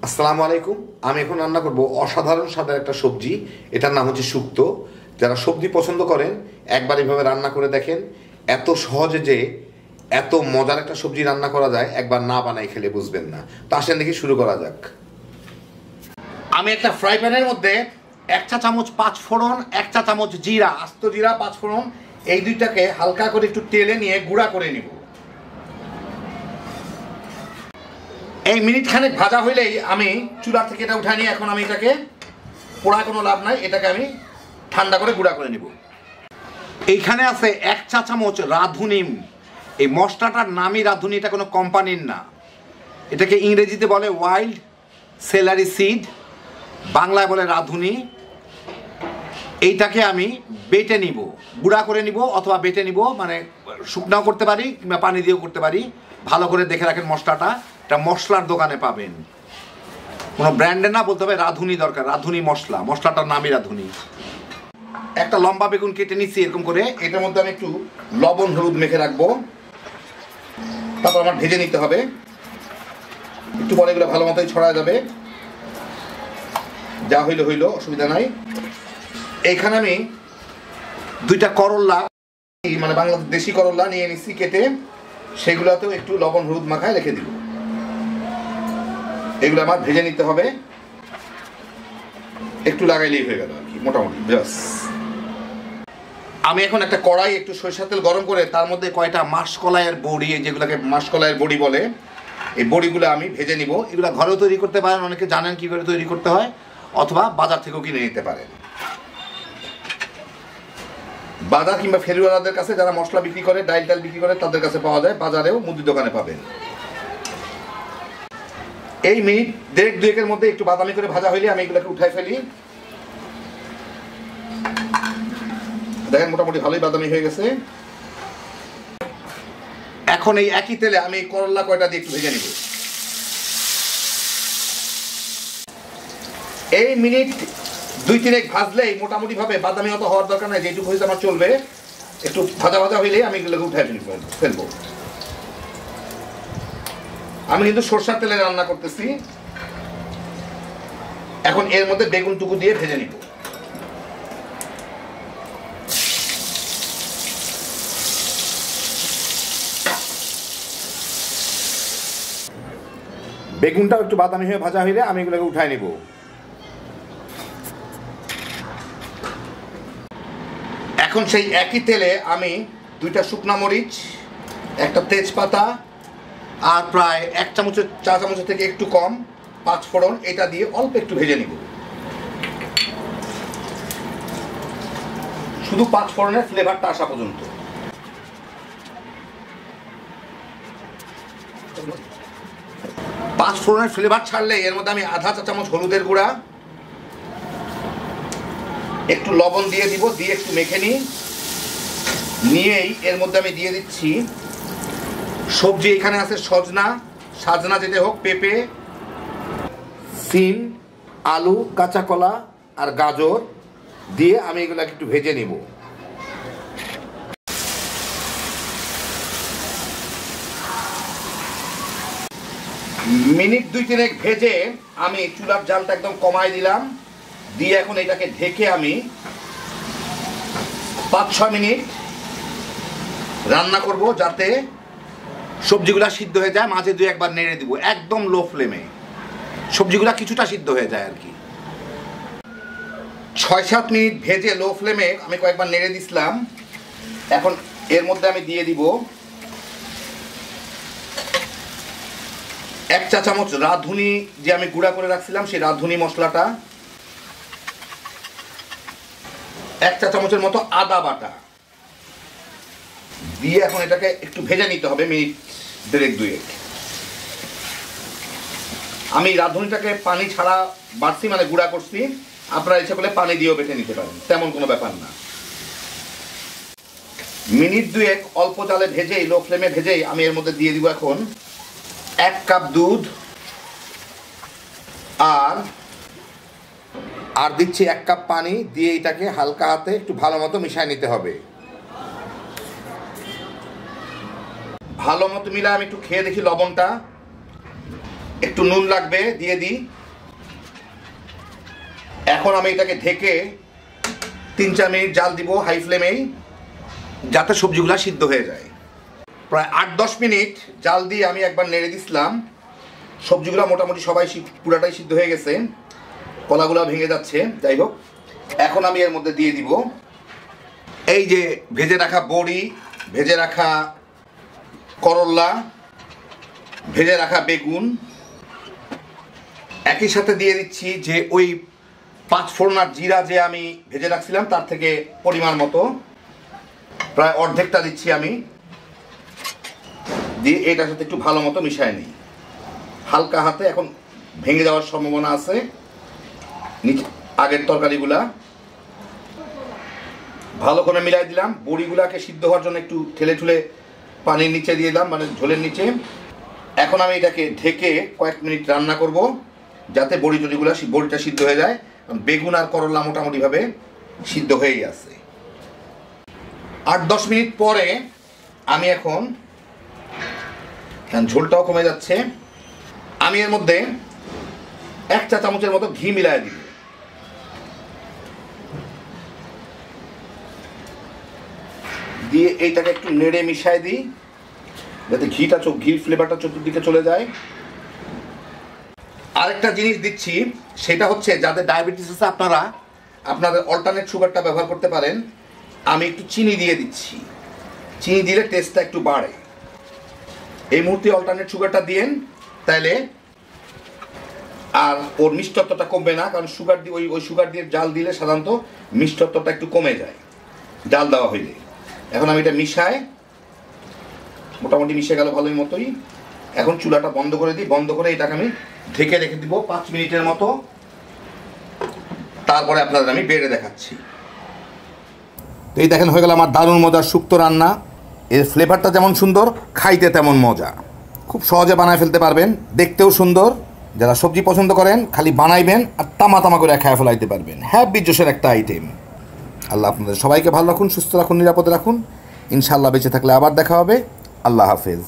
আসসালামু আলাইকুম। আমি এখন রান্না করব অসাধারণ স্বাদের একটা সবজি। এটার নাম হচ্ছে শুক্তো। যারা সবজি পছন্দ করেন একবার এভাবে রান্না করে দেখেন। এত সহজে যে এত মজার একটা সবজি রান্না করা যায়, একবার না বানাই খেলে বুঝবেন না। তো আসেন দেখি শুরু করা যাক। আমি একটা ফ্রাই প্যানের মধ্যে 1 চা চামচ 5 ফোড়ন, 1 চা চামচ জিরা, আস্ত জিরা 5 ফোড়ন, এই দুইটাকে হালকা করে একটু তেলে নিয়ে গুঁড়া করে নিব। এই মিনিট খানেক ভাজা হইলেই আমি চুলা থেকে এটা উঠাই নিয়ে এখন আমি এটাকে পোড়া কোনো লাভ নাই, এটাকে আমি ঠান্ডা করে গুঁড়া করে নিব। এইখানে আছে 1 চা চামচ রাঁধুনি। এই মশলাটার নামই রাঁধুনি, এটা কোনো কোম্পানির না। এটাকে ইংরেজিতে বলে ওয়াইল্ড সেলারি সিড, বাংলায় বলে রাঁধুনি। এইটাকে আমি বেটে নিব, গুঁড়া করে নিব অথবা বেটে নিব, মানে শুকনাও করতে পারি কিংবা পানি দিয়েও করতে পারি। ভালো করে দেখে রাখেন মশলাটা, এটা মশলার দোকানে পাবেন, কোনো ব্র্যান্ডে না, বলতে হবে রাঁধুনি দরকার, রাঁধুনি মশলা, মশলাটার নামই রাঁধুনি। একটা লম্বা বেগুন কেটে নিচ্ছি এরকম করে, এটার মধ্যে আমি একটু লবণ হলুদ মেখে রাখবো, তারপর আমার ভেজে নিতে হবে। একটু পরে এগুলো ভালো মতোই ছড়া যাবে, যা হইলো হইলো, অসুবিধা নাই। এইখানে আমি 2টা করল্লা, মানে বাংলাদেশ দেশি করল্লা নিয়ে নিচ্ছি কেটে, সেগুলোতেও একটু লবণ হলুদ মাখায় রেখে দিব। এগুলো আমার ভেজে নিতে হবে, একটু লাগাইলেই হয়ে গেল আর কি, মোটামুটি ব্যাস। আমি এখন একটা কড়াই একটু সরিষার তেল গরম করে তার মধ্যে কয়টা মাসকলাইয়ের বড়ি, যেগুলোকে মাসকলাইয়ের বড়ি বলে, এই বড়িগুলো আমি ভেজে নিব। এগুলো ঘরেও তৈরি করতে পারেন, অনেকে জানেন কি করে তৈরি করতে হয়, অথবা বাজার থেকেও কিনে নিতে পারেন। বাজার কিংবা ফেরিওয়ালাদের কাছে, যারা মশলা বিক্রি করে, ডাইল টাইল বিক্রি করে, তাদের কাছে পাওয়া যায়, বাজারেও মুদির দোকানে পাবেন। এই মিনিট 1.5-2 মধ্যে একটু বাদামি করে ভাজা হইলে আমি এগুলোকে উঠাই ফেলি। দেখেন মোটামুটি ভালোই বাদামি হয়ে গেছে। এখন এই একই তেলে আমি করলা কয়টা দিয়ে একটু ভেজে নিব। এই মিনিট 2-3 ভাজলেই মোটামুটি ভাবে বাদামি অত হওয়ার দরকার নাই, যেটুকু হয়েছে আমার চলবে। একটু ভাজা ভাজা হইলে আমি এগুলোকে উঠাই ফেলবো। আমি কিন্তু সরষের তেলে রান্না করতেছি। এখন এর মধ্যে বেগুনটুকু দিয়ে ভেজে নিব। বেগুনটাও একটু বাদামি হয়ে ভাজা হইলে আমি এগুলোকে উঠাই নিব। এখন সেই একই তেলে আমি 2টা শুকনা মরিচ, একটা তেজপাতা, আর প্রায় 1 চা চামচের থেকে একটু কম 5 ফোড়ন, এটা দিয়ে অল্প একটু ভেজে নিব। শুধু 5 ফোড়নের ফ্লেভারটা আসা পর্যন্ত। পাঁচ ফোড়নের ফ্লেভার ছাড়লে এর মধ্যে আমি আধা চা চামচ হলুদের গুঁড়া, একটু লবণ দিয়ে দিব, দিয়ে একটু মেখে নিয়েই এর মধ্যে আমি দিয়ে দিচ্ছি সবজি। এখানে আছে সজনা, সাজনা যেটা হোক, পেঁপে, সিম, আলু, কাঁচা কলা আর গাজর দিয়ে আমি এগুলোকে একটু ভেজে নিব। মিনিট 2-3 ভেজে আমি চুলার জালটা একদম কমাই দিলাম, দিয়ে এখন এটাকে ঢেকে আমি 5-6 মিনিট রান্না করব, যাতে সবজিগুলা সিদ্ধ হয়ে যায়। মাঝে 2-1 নেড়ে দিব, একদম লো ফ্লেমে, সবজিগুলা কিছুটা সিদ্ধ হয়ে যায় আর কি। 6-7 মিনিট ভেজে লো ফ্লেমে আমি কয়েকবার নেড়ে দিছিলাম। এখন এর মধ্যে আমি দিয়ে দিব 1 চা চামচ রাঁধুনি, যে আমি গুঁড়া করে রাখছিলাম সেই রাঁধুনি মশলাটা, 1 চা চামচের মতো আদা বাটা দিয়ে এখন এটাকে একটু ভেজে নিতে হবে মিনিট 1.5-2। আমি রাঁধুনিটাকে পানি ছাড়া বাড়ছি, মানে গুঁড়া করছি। আপনারা ইচ্ছা করলে পানি দিয়েও বেটে নিতে পারেন, তেমন কোনো ব্যাপার না। মিনিট 2 অল্প জালে ভেজেই, লো ফ্লেমে ভেজেই আমি এর মধ্যে দিয়ে দিব এখন 1 কাপ দুধ, আর দিচ্ছি 1 কাপ পানি, দিয়ে এটাকে হালকা হাতে একটু ভালো মতো মিশিয়ে নিতে হবে। ভালো মতো মিলা আমি একটু খেয়ে দেখি লবণটা। একটু নুন লাগবে, দিয়ে দিই। এখন আমি এটাকে ঢেকে 3-4 মিনিট জাল দিব হাই ফ্লেমেই, যাতে সবজিগুলো সিদ্ধ হয়ে যায়। প্রায় 8-10 মিনিট জাল দিয়ে আমি একবার নেড়ে দিছিলাম। সবজিগুলো মোটামুটি সবাই পুরাটাই সিদ্ধ হয়ে গেছে, কলাগুলো ভেঙে যাচ্ছে। যাই হোক, এখন আমি এর মধ্যে দিয়ে দিব এই যে ভেজে রাখা বড়ি, ভেজে রাখা করলা, ভেজে রাখা বেগুন। একই সাথে দিয়ে দিচ্ছি যে ওই 5 ফোড়নার জিরা যে আমি ভেজে রাখছিলাম তার থেকে পরিমাণ মতো, প্রায় অর্ধেকটা দিচ্ছি আমি। দিয়ে এটার সাথে একটু ভালো মতো মিশায় নিই হালকা হাতে। এখন ভেঙে যাওয়ার সম্ভাবনা আছে আগের তরকারিগুলা। ভালো করে মিলাই দিলাম। বড়িগুলাকে সিদ্ধ হওয়ার জন্য একটু ঠেলে ঠুলে পানির নিচে দিয়ে দিলাম, মানে ঝোলের নিচে। এখন আমি এটাকে ঢেকে কয়েক মিনিট রান্না করব, যাতে বড়িটা সিদ্ধ হয়ে যায়। বেগুন আর করলা মোটামুটিভাবে সিদ্ধ হয়েই আছে। 8-10 মিনিট পরে আমি এখন, ঝোলটাও কমে যাচ্ছে, আমি এর মধ্যে 1 চা চামচের মতো ঘি মিলাই দিব। দিয়ে এইটাকে একটু নেড়ে মিশাই দিই, যাতে ঘির ফ্লেভারটা চতুর্দিকে চলে যায়। আরেকটা জিনিস দিচ্ছি, সেটা হচ্ছে যাদের ডায়াবেটিস আছে আপনারা আপনাদের অল্টারনেট সুগারটা ব্যবহার করতে পারেন। আমি একটু চিনি দিয়ে দিচ্ছি, চিনি দিলে টেস্টটা একটু বাড়ে। এই মুহূর্তে অল্টারনেট সুগারটা দিয়েন, তাইলে আর ওর মিষ্টত্বটা কমবে না, কারণ সুগার দিয়ে ওই সুগার দিয়ে জাল দিলে সাধারণত মিষ্টত্বটা একটু কমে যায় জাল দেওয়া হইলে। এখন আমি এটা মিশাই, মোটামুটি মিশে গেল ভালোই মতোই। এখন চুলাটা বন্ধ করে দিই, বন্ধ করে এটাকে আমি ঢেকে রেখে দিব 5 মিনিটের মতো। তারপরে আপনাদের আমি বেড়ে দেখাচ্ছি। তো এই দেখেন, হয়ে গেল আমার দারুণ মজার শুক্তো রান্না। এর ফ্লেভারটা যেমন সুন্দর, খাইতে তেমন মজা। খুব সহজে বানায় ফেলতে পারবেন, দেখতেও সুন্দর। যারা সবজি পছন্দ করেন খালি বানাইবেন আর তামা তামা করে খায় ফেলাইতে পারবেন। হ্যাপি জোশের একটা আইটেম। আল্লাহ আপনাদের সবাইকে ভালো রাখুন, সুস্থ রাখুন, নিরাপদে রাখুন। ইনশাআল্লাহ বেঁচে থাকলে আবার দেখা হবে। আল্লাহ হাফেজ।